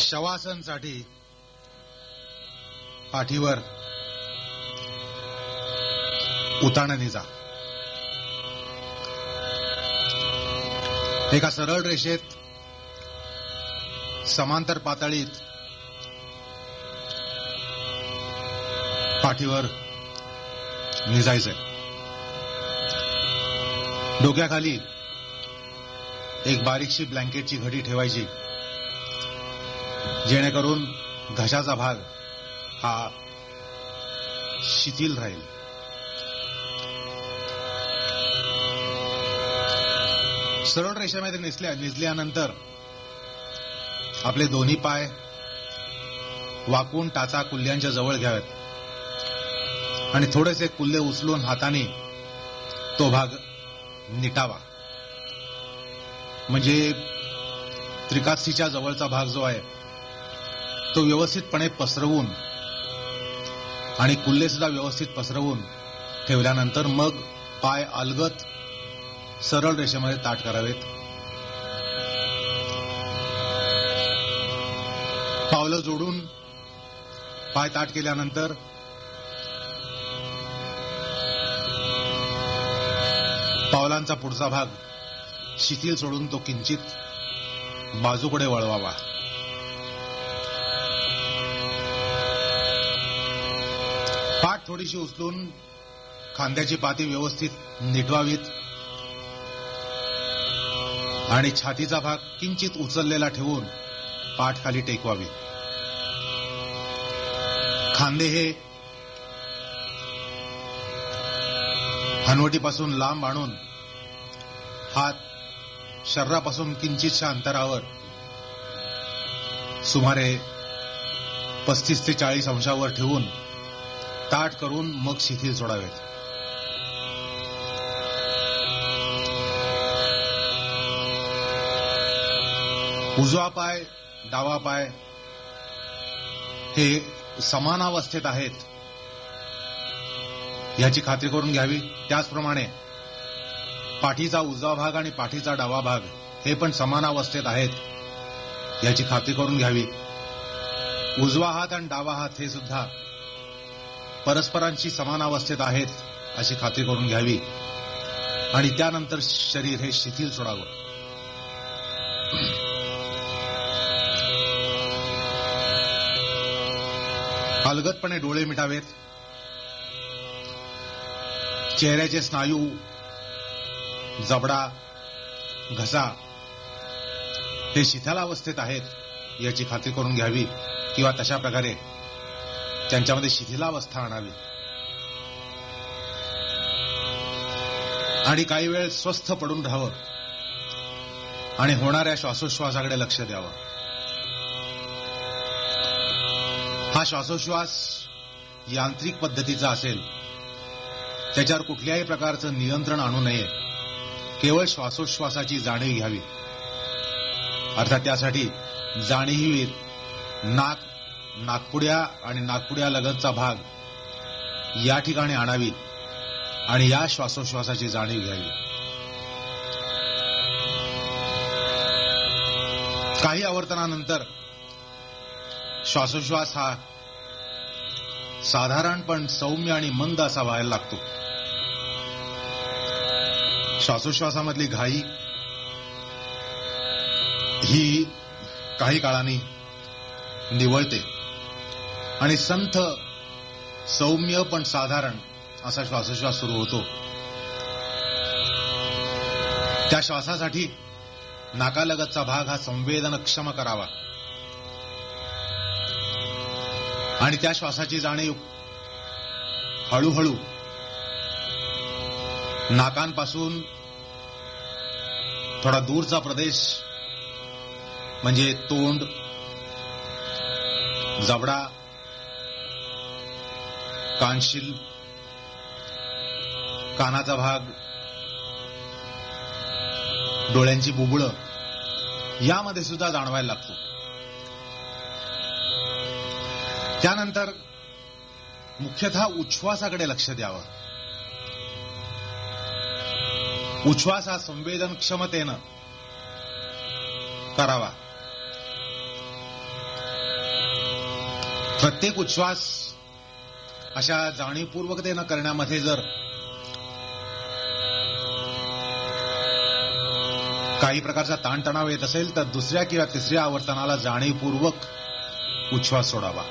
शवासनसाठी पाठीवर उताणा जा. एका सरळ रेषेत समांतर पातळीत पाठीवर निजायचंय. डोक्याखाली एक बारीकशी ब्लँकेटची घडी ठेवायची, जेणेकरून घशाचा भाग हा शिथिल राहील. सरळ रेषेमध्ये निजल्यानंतर आपले दोन्ही पाय वाकून टाचा कुल्ल्यांच्या जवळ घ्यावेत आणि थोडेसे कुल्ले उचलून हाताने तो भाग निटावा. म्हणजे त्रिकास्थीच्या जवळचा भाग जो आहे तो व्यवस्थितपणे पसरवून आणि कुल्ले सुद्धा व्यवस्थित पसरवून ठेवल्यानंतर मग पाय अलगद सरळ रेषेमध्ये ताठ करावेत. पावलं जोडून पाय ताठ केल्यानंतर पावलांचा पुढचा भाग शिथिल सोडून तो किंचित बाजूकडे वळवावा. पाठ थोडीशी उचलून खांद्याची पाती व्यवस्थित निटवावीत आणि छातीचा भाग किंचित उचललेला ठेवून पाठ खाली टेकवावी. खांदे हे हनवटीपासून लांब आणून हात शरीरापासून किंचितशा अंतरावर सुमारे 35 ते 40 अंशावर ठेवून ताठ करून मग शिथिल सोडावेत. उजवा पाय डावा पाय हे समानावस्थेत आहेत याची खात्री करून घ्यावी. त्याचप्रमाणे पाठीचा उजवा भाग आणि पाठीचा डावा भाग हे पण समानावस्थेत आहेत याची खात्री करून घ्यावी. उजवा हात आणि डावा हात हे सुद्धा परस्परांशी समानावस्थेत आहेत अशी खात्री करून घ्यावी आणि त्यानंतर शरीर हे शिथिल सोडावं. अलगदपणे डोळे मिटावेत. चेहऱ्याचे स्नायू, जबडा, घसा हे शिथिलावस्थेत आहेत याची खात्री करून घ्यावी किंवा तशा प्रकारे त्यांच्यामध्ये शिथिलावस्था आणावी आणि काही वेळ स्वस्थ पडून राहावं आणि होणाऱ्या श्वासोच्छ्वासाकडे लक्ष द्यावं. हा श्वासोच्छ्वास यांत्रिक पद्धतीचा असेल, त्याच्यावर कुठल्याही प्रकारचं नियंत्रण आणू नये. केवळ श्वासोच्छ्वासाची जाणीव घ्यावी. अर्थात त्यासाठी जाणीवीत नाक, नाकपुड्या आणि नाकपुड्यालगतचा भाग या ठिकाणी आणावी आणि या श्वासोच्छ्वासाची जाणीव घ्यावी. काही आवर्तनानंतर श्वासोच्छ्वास हा साधारण पण सौम्य आणि मंद असा व्हायला लागतो. श्वासोच्छ्वासामधली घाई ही काही काळाने निवळते आणि संथ सौम्य पण साधारण असा श्वासोच्छ्वास सुरू होतो. त्या श्वासासाठी नाकालगतचा भाग हा संवेदनक्षम करावा आणि त्या श्वासाची जाणीव हळूहळू नाकांपासून थोडा दूरचा प्रदेश म्हणजे तोंड, जबडा, कानशील, कानाचा भाग, डोळ्यांची बुबुळं यामध्ये सुद्धा जाणवायला लागतो. त्यानंतर मुख्यतः उच्छ्वासाकडे लक्ष द्यावं. उच्छ्वास हा संवेदनक्षमतेनं करावा. प्रत्येक उच्छ्वास अशा जाणीवपूर्वकतेनं करण्यामध्ये जर काही प्रकारचा ताणतणाव येत असेल तर दुसऱ्या किंवा तिसऱ्या आवर्तनाला जाणीवपूर्वक उच्छ्वास सोडावा.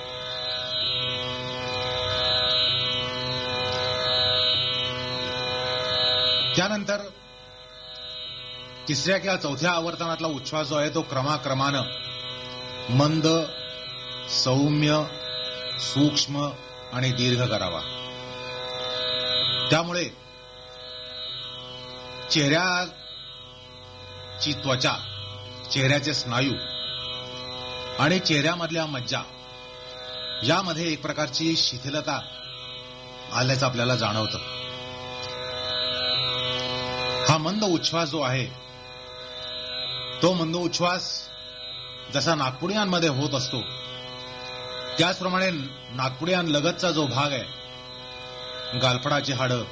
त्यानंतर तिसऱ्या किंवा चौथ्या आवर्तनातला उच्छ्वास जो आहे तो क्रमाक्रमानं मंद, सौम्य, सूक्ष्म आणि दीर्घ करावा. त्यामुळे चेहऱ्याची त्वचा, चेहऱ्याचे स्नायू आणि चेहऱ्यामधल्या मज्जा यामध्ये एक प्रकारची शिथिलता आल्याचं आपल्याला जाणवतं. हा मंद उच्छ्वास जो आहे तो मंद उच्छ्वास जसा नाकपुड्यांमध्ये होत असतो त्याचप्रमाणे नाकपुड्यांलगतचा जो भाग आहे, गालफडाची हाडं,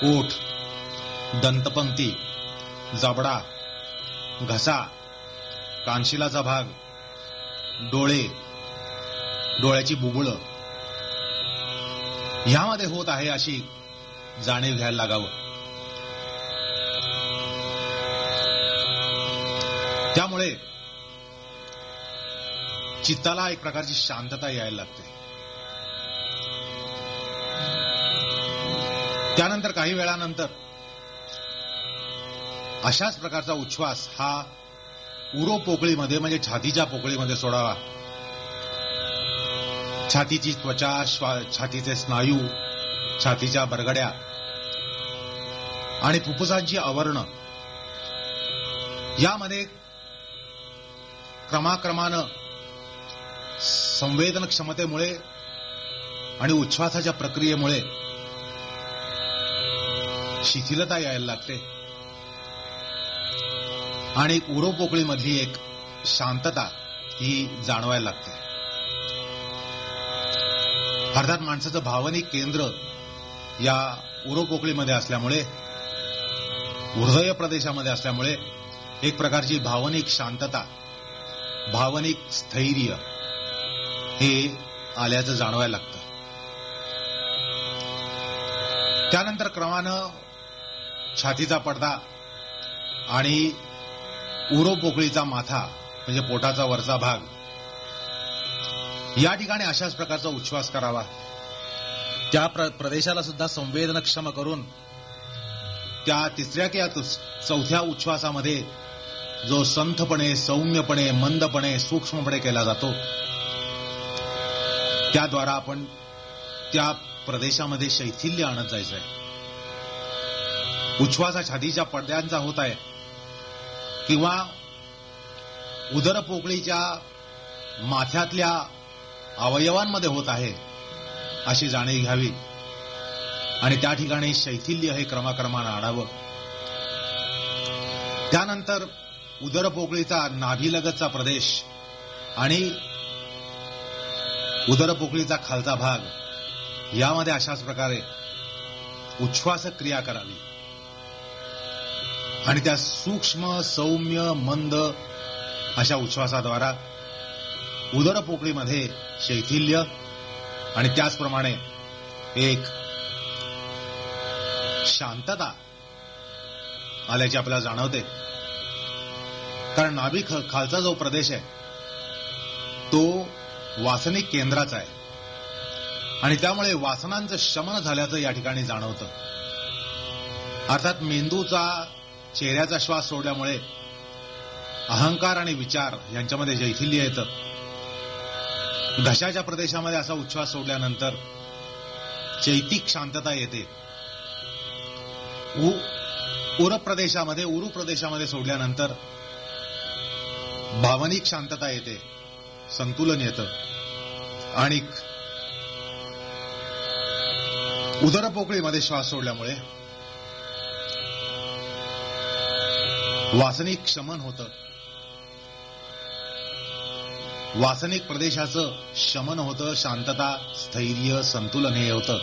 ओठ, दंतपंक्ती, जबडा, घसा, कानशिलाचा भाग, डोळे, डोळ्याची बुबुळं ह्यामध्ये होत आहे अशी जाणीव घ्यायला लागावं. त्यामुळे चित्ताला एक प्रकारची शांतता यायला लागते. त्यानंतर काही वेळानंतर अशाच प्रकारचा उच्छ्वास हा उरो पोकळीमध्ये म्हणजे छातीच्या पोकळीमध्ये सोडावा. छातीची त्वचा, छातीचे स्नायू, छातीच्या बरगड्या आणि फुफ्फुसांची आवरणं यामध्ये क्रमाक्रमानं संवेदन क्षमतेमुळे आणि उच्छ्वासाच्या प्रक्रियेमुळे शिथिलता यायला लागते आणि उरोपोकळीमधली एक शांतता ही जाणवायला लागते. अर्थात माणसाचं भावनिक केंद्र या उरोपोकळीमध्ये असल्यामुळे, हृदय प्रदेशामध्ये असल्यामुळे एक प्रकारची भावनिक शांतता, भावनिक स्थैर्य हे आल्याचं जाणवायला लागतं. त्यानंतर क्रमानं छातीचा पडदा आणि उरोपोकळीचा माथा म्हणजे पोटाचा वरचा भाग या ठिकाणी अशाच प्रकारचा उच्छ्वास करावा. त्या प्रदेशाला सुद्धा संवेदनक्षम करून त्या तिसऱ्या किंवा चौथ्या उच्छ्वासामध्ये जो संथपणे, सौम्यपणे, मंदपणे, सूक्ष्मपणे केला जातो त्याद्वारा आपण त्या प्रदेशामध्ये शैथिल्य आणत जायचं आहे. उच्छ्वास छातीच्या पडद्यांचा होत आहे किंवा उदरपोकळीच्या माथ्यातल्या अवयवांमध्ये होत आहे अशी जाणीव घ्यावी आणि त्या ठिकाणी शैथिल्य हे क्रमाक्रमानं आणावं. त्यानंतर उदरपोकळीचा नाभीलगतचा प्रदेश आणि उदरपोकळीचा खालचा भाग यामध्ये अशाच प्रकारे उच्छ्वास क्रिया करावी आणि त्या सूक्ष्म, सौम्य, मंद अशा उच्छ्वासाद्वारा उदरपोकळीमध्ये शैथिल्य आणि त्याचप्रमाणे एक शांतता आल्याची आपल्याला जाणवते. कारण नाभी खालचा जो प्रदेश आहे तो वासनिक केंद्राचा आहे आणि त्यामुळे वासनांचं शमन झाल्याचं या ठिकाणी जाणवतं. अर्थात मेंदूचा चेहऱ्याचा श्वास सोडल्यामुळे अहंकार आणि विचार यांच्यामध्ये शैथिल्य येतं. घशाच्या प्रदेशामध्ये असा उच्छ्वास सोडल्यानंतर चैतिक शांतता येते. उरु प्रदेशामध्ये सोडल्यानंतर भावनिक शांतता येते, संतुलन येतं आणि उदरपोकळीमध्ये श्वास सोडल्यामुळे वासनिक शमन होतं. वासनिक प्रदेशाचं शमन होतं, शांतता, स्थैर्य, संतुलन हे होतं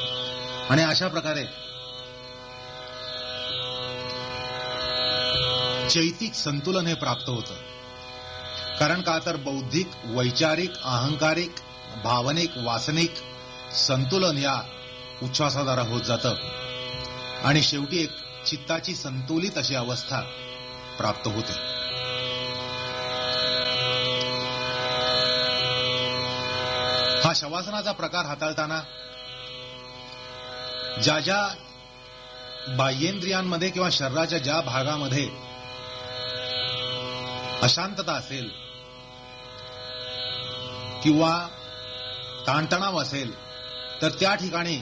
आणि अशा प्रकारे चैतिक संतुलन हे प्राप्त होतं. कारण का तर बौद्धिक, वैचारिक, अहंकारिक, भावनिक वासनिक संतुलन या उच्छ्वासाद्वारा होत जातं आणि शेवटी एक चित्ताची संतुलित अशी अवस्था प्राप्त होते. हा शवासनाचा प्रकार हाताळताना ज्या ज्या बाह्येंद्रियांमध्ये किंवा शरीराच्या ज्या भागामध्ये अशांतता असेल किंवा ताणतणाव असेल तर त्या ठिकाणी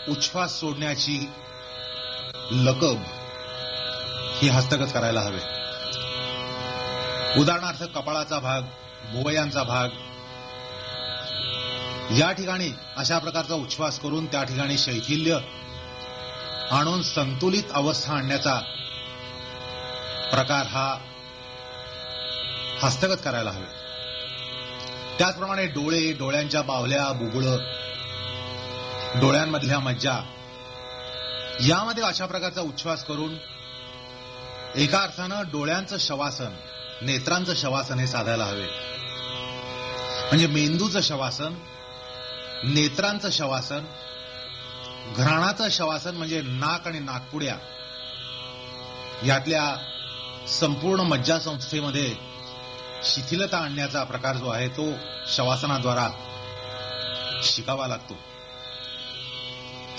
उच्छ्वास सोडण्याची लकब ही हस्तगत करायला हवे. उदाहरणार्थ कपाळाचा भाग, भुवयांचा भाग या ठिकाणी अशा प्रकारचा उच्छ्वास करून त्या ठिकाणी शैथिल्य आणून संतुलित अवस्था आणण्याचा प्रकार हा हस्तगत करायला हवे. त्याचप्रमाणे डोळे, डोळ्यांच्या बावल्या, बुबुळं, डोळ्यांमधल्या मज्जा यामध्ये अशा प्रकारचा उच्छ्वास करून एका अर्थानं डोळ्यांचं शवासन, नेत्रांचं शवासन हे साधायला हवे. म्हणजे मेंदूचं शवासन, नेत्रांचं शवासन, घ्राणाचं शवासन म्हणजे नाक आणि नाकपुड्या यातल्या संपूर्ण मज्जासंस्थेमध्ये शिथिलता आणण्याचा प्रकार जो आहे तो शवासनाद्वारा शिकावा लागतो.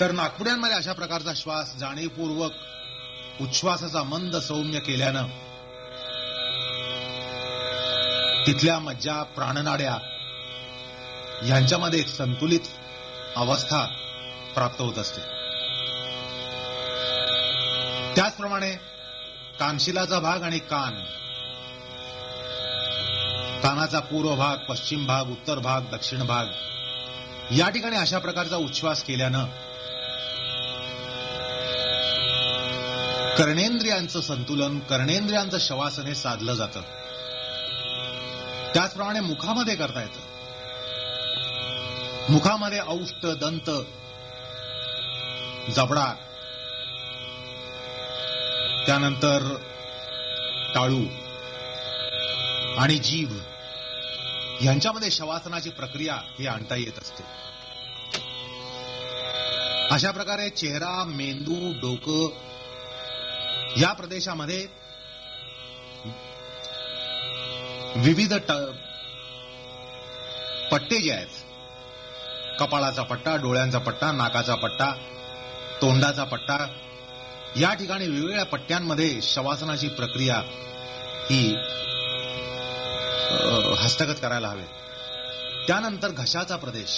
तर नाकपुड्यांमध्ये अशा प्रकारचा श्वास जाणीवपूर्वक उच्छ्वासाचा मंद सौम्य केल्यानं तिथल्या मज्जा, प्राणनाड्या यांच्यामध्ये एक संतुलित अवस्था प्राप्त होत असते. त्याचप्रमाणे कानशिलाचा भाग आणि कानाचा पूर्व भाग, पश्चिम भाग, उत्तर भाग, दक्षिण भाग या ठिकाणी अशा प्रकारचा उच्छ्वास केल्यानं कर्णेंद्रियांचं संतुलन, कर्णेंद्रियांचं शवासन हे साधलं जातं. त्याचप्रमाणे मुखामध्ये करता येतं. मुखामध्ये औष्ठ, दंत, जबडा, त्यानंतर टाळू आणि जीभ यांच्यामध्ये शवासनाची प्रक्रिया ही आणता येत असते. अशा प्रकारे चेहरा, मेंदू, डोकं या प्रदेशामध्ये विविध पट्टे जे आहेत, कपाळाचा पट्टा, डोळ्यांचा पट्टा, नाकाचा पट्टा, तोंडाचा पट्टा या ठिकाणी वेगवेगळ्या पट्ट्यांमध्ये शवासनाची प्रक्रिया ही हस्तगत करायला हवे. त्यानंतर घशाचा प्रदेश,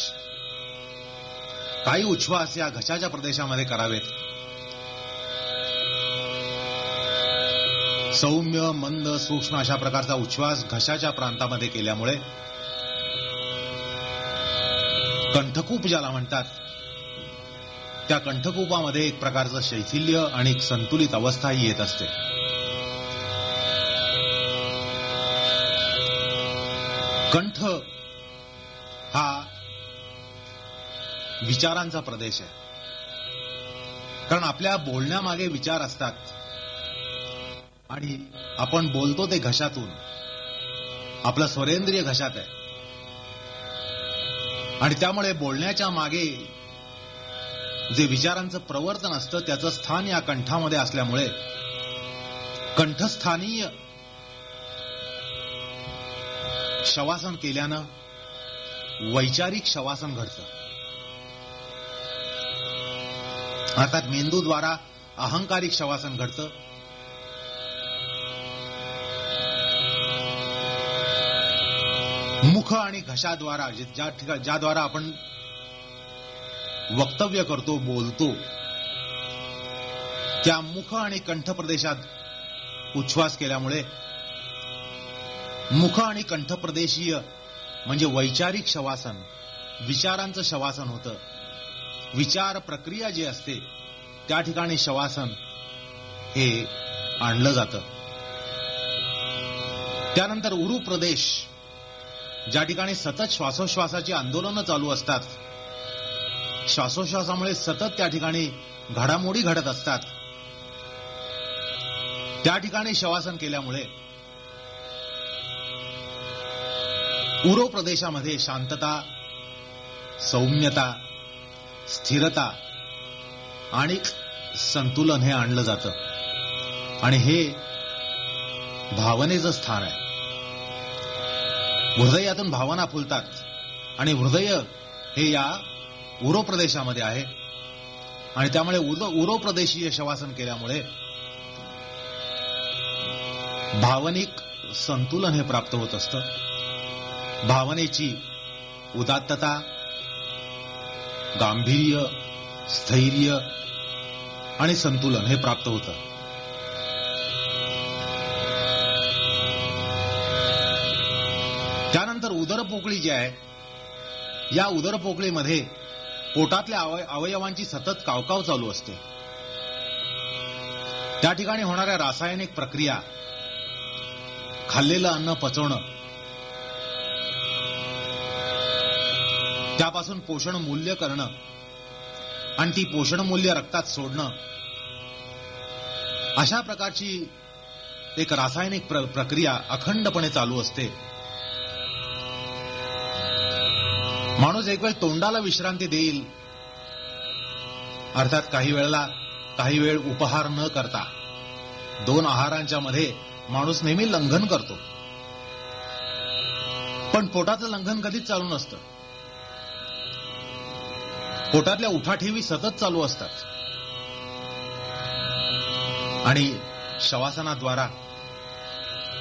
काही उच्छ्वास या घशाच्या प्रदेशामध्ये करावेत. सौम्य, मंद, सूक्ष्म अशा प्रकारचा उच्छ्वास घशाच्या प्रांतामध्ये केल्यामुळे कंठकूप ज्याला म्हणतात त्या कंठकूपामध्ये एक प्रकारचं शैथिल्य आणि एक संतुलित अवस्था ही येत असते. कंठ हा विचारांचा प्रदेश आहे. कारण आपल्या बोलण्यामागे विचार असतात आणि आपण बोलतो ते घशातून. आपलं स्वरेंद्रिय घशात आहे आणि त्यामुळे बोलण्याच्या मागे जे विचारांचं प्रवर्तन असतं त्याचं स्थान या कंठामध्ये असल्यामुळे कंठस्थानीय शवासन केल्यानं वैचारिक शवासन घडतं. अर्थात मेंदूद्वारा अहंकारिक शवासन घडतं. मुख आणि घशाद्वारा ज्याद्वारा आपण वक्तव्य करतो, बोलतो, त्या मुख आणि कंठ प्रदेशात उच्छ्वास केल्यामुळे मुख आणि कंठ प्रदेशीय म्हणजे वैचारिक शवासन, विचारांचं शवासन होतं. विचार प्रक्रिया जी असते त्या ठिकाणी शवासन हे आणलं जातं. त्यानंतर उरू प्रदेश, ज्या ठिकाणी सतत श्वासोश्वासाची आंदोलनं चालू असतात, श्वासोश्वासामुळे सतत त्या ठिकाणी घडामोडी घडत असतात, त्या ठिकाणी शवासन केल्यामुळे उरो प्रदेशामध्ये शांतता, सौम्यता, स्थिरता आणि संतुलन हे आणलं जातं. आणि हे भावनेचं स्थान आहे. हृदयातून भावना फुलतात आणि हृदय हे या उरो प्रदेशामध्ये आहे. आणि त्यामुळे उरो प्रदेशीय शवासन केल्यामुळे भावनिक संतुलन हे प्राप्त होत असतं. भावनेची उदात्तता, गांभीर्य, स्थैर्य आणि संतुलन हे प्राप्त होतं. त्यानंतर उदरपोकळी जी आहे, या उदरपोकळीमध्ये पोटातल्या अवयवांची सतत कावकाव चालू असते. त्या ठिकाणी होणाऱ्या रासायनिक प्रक्रिया, खाल्लेलं अन्न पचवणं, त्यापासून पोषण मूल्य करणं आणि ती पोषण मूल्य रक्तात सोडणं, अशा प्रकारची एक रासायनिक प्रक्रिया अखंडपणे चालू असते. माणूस एक वेळ तोंडाला विश्रांती देईल, अर्थात काही वेळ उपहार न करता 2 आहारांच्या मध्ये माणूस नेहमी लंघन करतो. पण पोटाचं लंघन कधीच चालू नसतं. पोटातल्या उठाठेवी सतत चालू असतात. आणि शवासनाद्वारा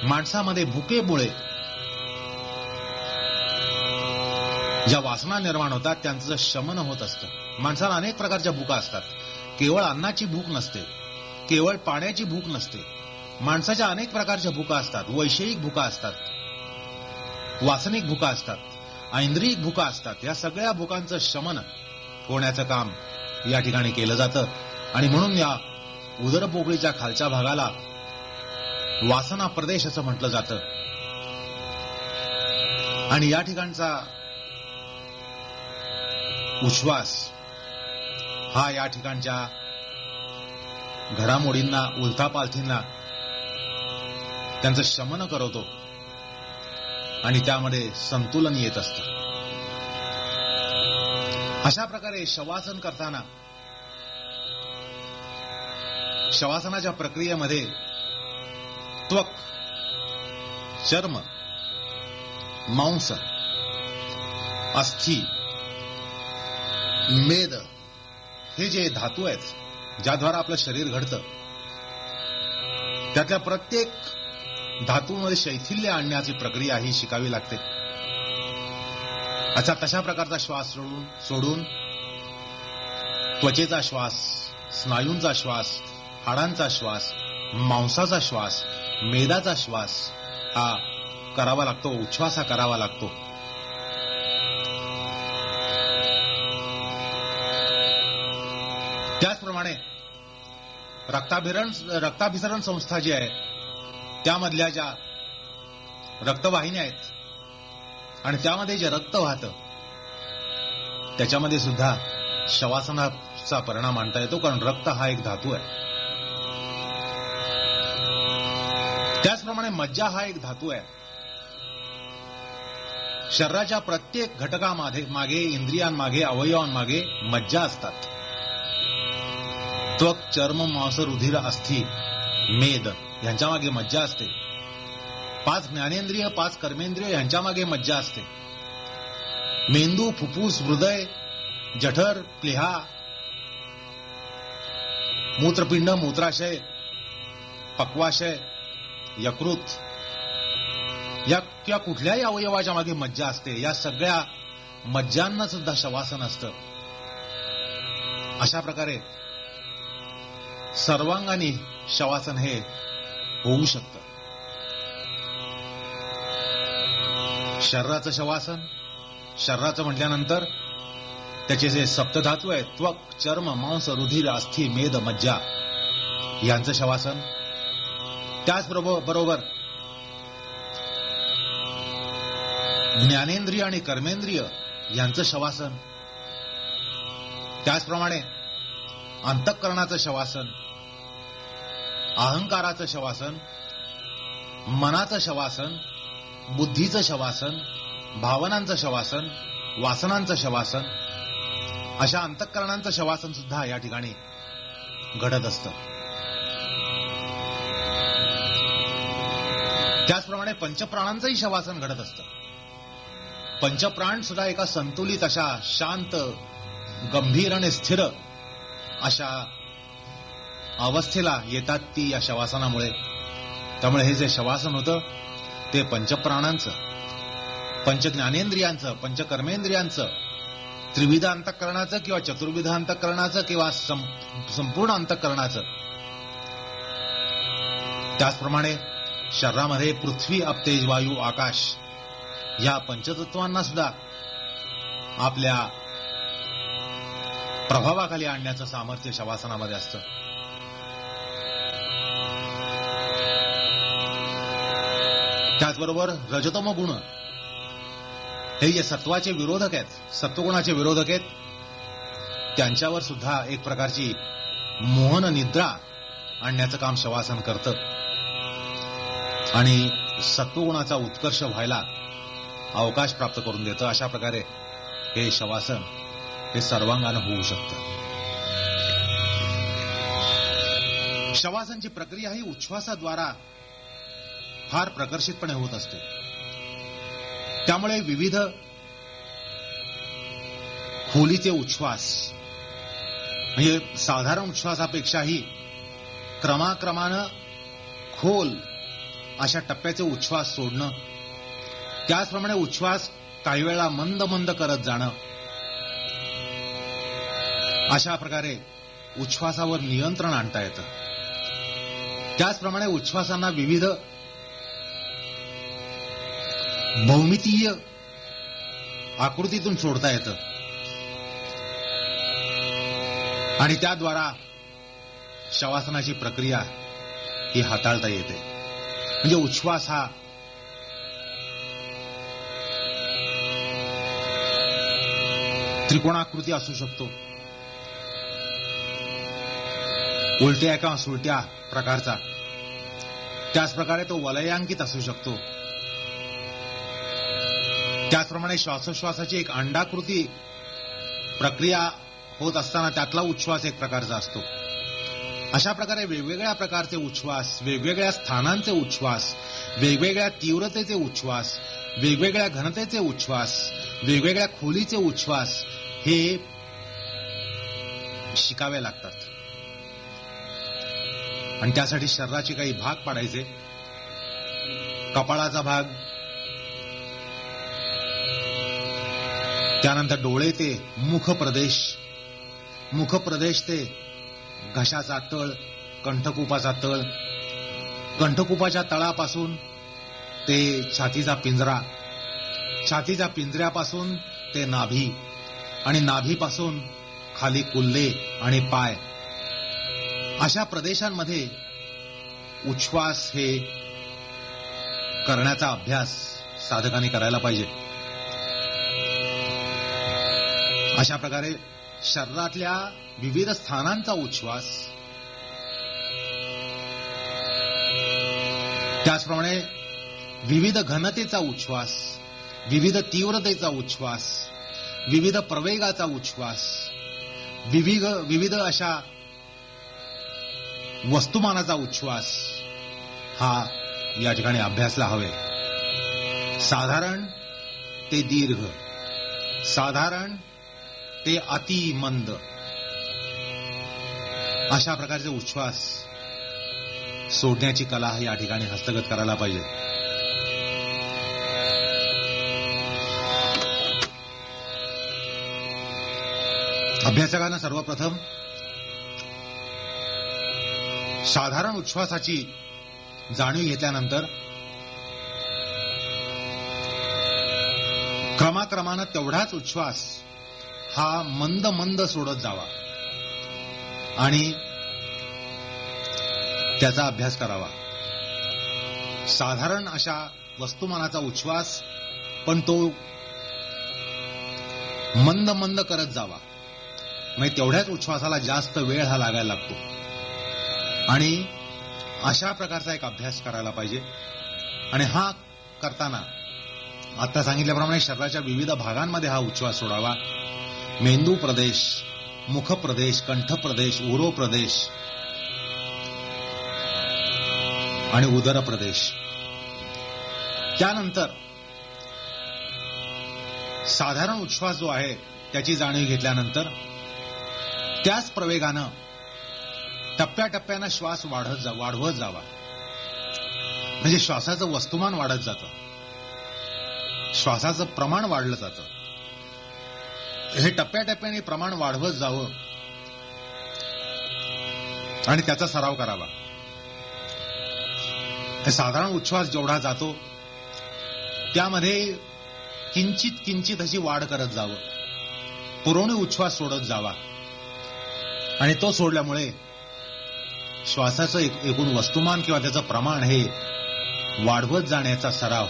माणसामध्ये भुकेमुळे ज्या वासना निर्माण होतात त्यांचं शमन होत असतं. माणसाला अनेक प्रकारच्या भुका असतात. केवळ अन्नाची भूक नसते, केवळ पाण्याची भूक नसते. माणसाच्या अनेक प्रकारच्या भुका असतात. वैषयिक भुका असतात, वासनिक भुका असतात, ऐंद्रिक भुका असतात. या सगळ्या भुकांचं शमन होण्याचं काम या ठिकाणी केलं जातं. आणि म्हणून या उदरपोकळीच्या खालच्या भागाला वासना प्रदेश असं म्हटलं जातं. आणि या ठिकाणचा उच्छ्वास हा या ठिकाणच्या घडामोडींना, उलथापालथींना त्यांचं शमन करवतो आणि त्यामध्ये संतुलन येत असतं. अशा प्रकारे शवासन करताना शवासनाच्या प्रक्रियेमध्ये त्वक, चर्म, मांस, अस्थि, मेद हे जे धातू आहेत, ज्याद्वारा आपलं शरीर घडतं, त्यातल्या प्रत्येक धातूमध्ये शैथिल्य आणण्याची प्रक्रिया ही शिकावी लागते. अच्छा, तशा प्रकारचा श्वास सोडून त्वचेचा श्वास, स्नायूंचा श्वास, हाडांचा श्वास, मांसाचा श्वास, मेदाचा श्वास हा करावा लागतो. उच्छ्वास हा करावा लागतो. त्याचप्रमाणे रक्ताभिसरण संस्था जी आहे, त्यामधल्या ज्या रक्तवाहिन्या आहेत आणि त्यामध्ये जे रक्त वाहतं, त्याच्यामध्ये सुद्धा शवासनाचा परिणाम आणता येतो. कारण रक्त हा एक धातू आहे. त्याचप्रमाणे मज्जा हा एक धातू आहे. शरीराच्या प्रत्येक घटकामागे, इंद्रियांमागे, अवयवांमागे मज्जा असतात. त्वक, चर्म, मांस, रुधिर, अस्थि, मेद यांच्या मागे मज्जा असते. 5 ज्ञानेंद्रिय, 5 कर्मेंद्रिय यांच्या मागे मज्जा असते. मेंदू, फुफ्फुस, हृदय, जठर, प्लीहा, मूत्रपिंड, मूत्राशय, पक्वाशय, यकृत या कुठल्याही अवयवाच्या मागे मज्जा असते. या सगळ्या मज्जांना सुद्धा शवासन असतं. अशा प्रकारे सर्वांगाने शवासन हे होऊ शकतं. शरीराचं शवासन, शरीराचं म्हटल्यानंतर त्याचे जे सप्तधातू आहेत, त्वक, चर्म, मांस, रुधिर, अस्थि, मेद, मज्जा यांचं शवासन. त्याचबरोबर ज्ञानेंद्रिय आणि कर्मेंद्रिय यांचं शवासन. त्याचप्रमाणे अंतःकरणाचं शवासन, अहंकाराचं शवासन, मनाचं शवासन, बुद्धीचं शवासन, भावनांचं शवासन, वासनांचं शवासन, अशा अंतःकरणांचं शवासन सुद्धा या ठिकाणी घडत असतं. त्याचप्रमाणे पंचप्राणांचंही शवासन घडत असतं. पंचप्राण सुद्धा एका संतुलित अशा शांत, गंभीर आणि स्थिर अशा अवस्थेला येतात ती या शवासनामुळे. त्यामुळे हे जे शवासन होतं ते पंचप्राणांचं, पंचज्ञानेंद्रियांचं, पंचकर्मेंद्रियांचं, त्रिविध अंतःकरणाचं किंवा चतुर्विध अंतःकरणाचं किंवा संपूर्ण अंतःकरणाचं. त्याचप्रमाणे शरीरामध्ये पृथ्वी, आप, तेज, वायू, आकाश या पंचतत्वांना सुद्धा आपल्या प्रभावाखाली आणण्याचं सामर्थ्य शवासनामध्ये असतं. त्याचबरोबर रजतम गुण हे जे सत्वाचे विरोधक आहेत, सत्वगुणाचे विरोधक आहेत, त्यांच्यावर सुद्धा एक प्रकारची मोहन निद्रा आणण्याचं काम शवासन करतं आणि सत्वगुणाचा उत्कर्ष व्हायला अवकाश प्राप्त करून देतं. अशा प्रकारे हे शवासन हे सर्वांगानं होऊ शकतं. शवासनची प्रक्रिया ही उच्छ्वासाद्वारा फार प्रकर्षितपणे होत असते. त्यामुळे विविध खोलीचे उच्छ्वास, म्हणजे साधारण उच्छ्वासापेक्षाही क्रमाक्रमानं खोल अशा टप्प्याचे उच्छ्वास सोडणं, त्याचप्रमाणे उच्छ्वास काही वेळा मंद मंद करत जाणं, अशा प्रकारे उच्छ्वासावर नियंत्रण आणता येतं. त्याचप्रमाणे उच्छ्वासांना विविध भौमितीय आकृतीतून सोडता येतं आणि त्याद्वारा शवासनाची प्रक्रिया ही हाताळता येते. म्हणजे उच्छ्वास हा त्रिकोणाकृती असू शकतो, उलट्या किंवा सुलट्या प्रकारचा, त्याचप्रकारे तो वलयांकित असू शकतो. त्याचप्रमाणे श्वासोश्वासाची एक अंडाकृती प्रक्रिया होत असताना त्यातला उच्छ्वास एक प्रकारचा असतो. अशा प्रकारे वेगवेगळ्या प्रकारचे उच्छ्वास, वेगवेगळ्या स्थानांचे उच्छ्वास, वेगवेगळ्या तीव्रतेचे उच्छ्वास, वेगवेगळ्या घनतेचे उच्छ्वास, वेगवेगळ्या खोलीचे उच्छ्वास हे शिकावे लागतात. आणि त्यासाठी शरीराचे काही भाग पाडायचे. कपाळाचा भाग, त्यानंतर डोळे ते मुख प्रदेश, मुख प्रदेश ते घशाचा तळ, कंठकूपाचा तळ, कंठकूपाच्या तळापासून ते छातीचा पिंजरा, छातीच्या पिंजऱ्यापासून ते नाभी आणि नाभीपासून खाली कुल्ले आणि पाय, अशा प्रदेशांमध्ये उच्छ्वास हे करण्याचा अभ्यास साधकांनी करायला पाहिजे. अशा प्रकारे शरीरातल्या विविध स्थानांचा उच्छ्वास, त्याचप्रमाणे विविध घनतेचा उच्छ्वास, विविध तीव्रतेचा उच्छ्वास, विविध प्रवेगाचा उच्छ्वास, विविध अशा वस्तुमानाचा उच्छ्वास हा या ठिकाणी अभ्यासला हवे. साधारण ते दीर्घ, साधारण ते अति मंद, अशा प्रकारचे उच्छ्वास सोडण्याची कला या ठिकाणी हस्तगत करायला पाहिजे. अभ्यासकांना सर्वप्रथम साधारण उच्छ्वासाची जाणीव घेतल्यानंतर क्रमाक्रमानं तेवढाच उच्छ्वास हा मंद मंद सोडत जावा आणि त्याचा अभ्यास करावा. साधारण अशा वस्तुमानाचा उच्छ्वास, पण तो मंद मंद करत जावा. म्हणजे तेवढ्याच उच्छ्वासाला जास्त वेळ हा लागायला लागतो आणि अशा प्रकारचा एक अभ्यास करायला पाहिजे. आणि हा करताना आता सांगितल्याप्रमाणे शरीराच्या विविध भागांमध्ये हा उच्छ्वास सोडावा. मेंदू प्रदेश, मुख प्रदेश, कंठ प्रदेश, उरो प्रदेश आणि उदर प्रदेश. त्यानंतर साधारण उच्छ्वास जो आहे त्याची जाणीव घेतल्यानंतर त्याच प्रवेगानं टप्प्याटप्प्यानं श्वास वाढवत जावा. म्हणजे श्वासाचं वस्तुमान वाढत जातं, श्वासाचं प्रमाण वाढलं जातं. हे टप्प्याटप्प्याने प्रमाण वाढवत जावं आणि त्याचा सराव करावा. साधारण उच्छ्वास जेवढा जातो त्यामध्ये किंचित अशी वाढ करत जावं, पुरवणी उच्छ्वास सोडत जावा आणि तो सोडल्यामुळे श्वासाचं एकूण वस्तुमान किंवा त्याचं प्रमाण हे वाढवत जाण्याचा सराव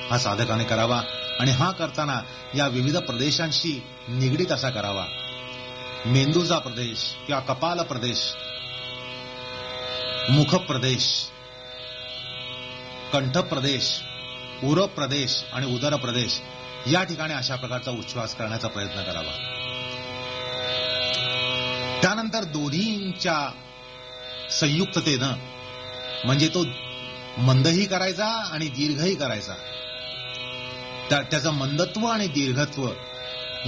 हा साधकाने करावा. आणि हा करताना या विविध प्रदेशांशी निगडीत असा करावा. मेंदूचा प्रदेश किंवा कपाल प्रदेश, मुख प्रदेश, कंठ प्रदेश, उर प्रदेश आणि उदर प्रदेश या ठिकाणी अशा प्रकारचा उच्छ्वास करण्याचा प्रयत्न करावा. त्यानंतर दोन्हींच्या संयुक्ततेनं म्हणजे तो मंदही करायचा आणि दीर्घही करायचा. त्याचं मंदत्व आणि दीर्घत्व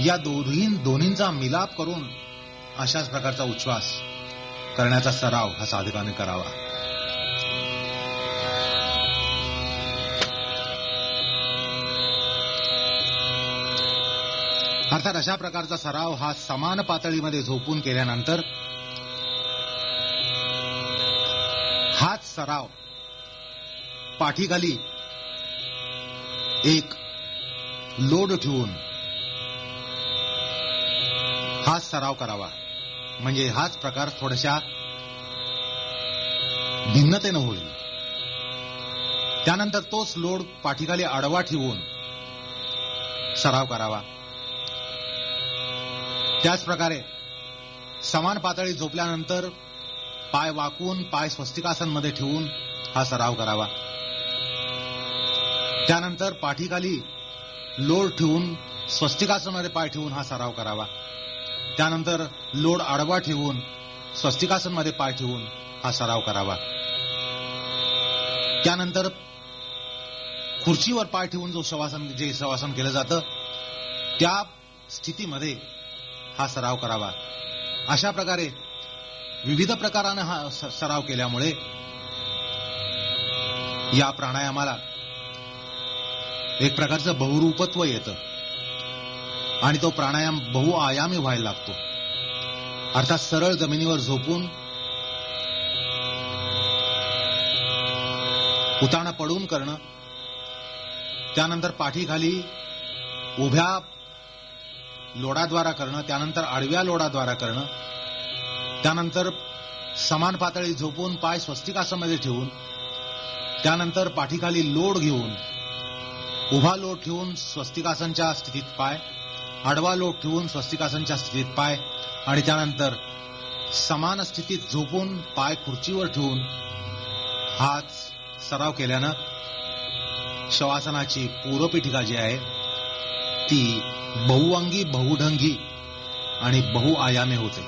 या दोन्हींचा मिलाप करून अशाच प्रकारचा उच्छ्वास करण्याचा सराव हा साधकाने करावा. अर्थात अशा प्रकारचा सराव हा समान पातळीमध्ये झोपून केल्यानंतर हाच सराव पाठीखाली एक लोड ठेवून हाच सराव करावा. म्हणजे हाच प्रकार थोड्याशा भिन्नतेनं होईल. त्यानंतर तोच लोड पाठीखाली आडवा ठेवून सराव करावा. त्याच प्रकारे समान पातळी झोपल्यानंतर पाय वाकवून पाय स्वस्तिकासनमध्ये ठेवून हा सराव करावा. त्यानंतर पाठीखाली लोड ठेवून स्वस्तिकासनमध्ये पाय ठेवून हा सराव करावा. त्यानंतर लोड आडवा ठेवून स्वस्तिकासनमध्ये पाय ठेवून हा सराव करावा. त्यानंतर खुर्चीवर पाय ठेवून जे शवासन केलं जातं त्या स्थितीमध्ये हा सराव करावा. अशा प्रकारे विविध प्रकारानं हा सराव केल्यामुळे या प्राणायामाला एक प्रकारचं बहुरूपत्व येतं आणि तो प्राणायाम बहुआयामी व्हायला लागतो. अर्थात सरळ जमिनीवर झोपून उताणं पडून करणं, त्यानंतर पाठीखाली उभ्या लोडाद्वारा करणं, त्यानंतर आडव्या लोडाद्वारा करणं, त्यानंतर समान पातळी झोपून पाय स्वस्तिकासनमध्ये ठेवून, त्यानंतर पाठीखाली लोड घेऊन उभा लोड ठेवून स्वस्तिकासनच्या स्थितीत पाय, आडवा लोड ठेवून स्वस्तिकासनच्या स्थितीत पाय आणि त्यानंतर समान स्थितीत झोपून पाय खुर्चीवर ठेवून हाच सराव केल्यानं शवासनाची पूर्वपीठिका जी आहे ती बहुअंगी, बहुढंगी आणि बहुआयामी होते.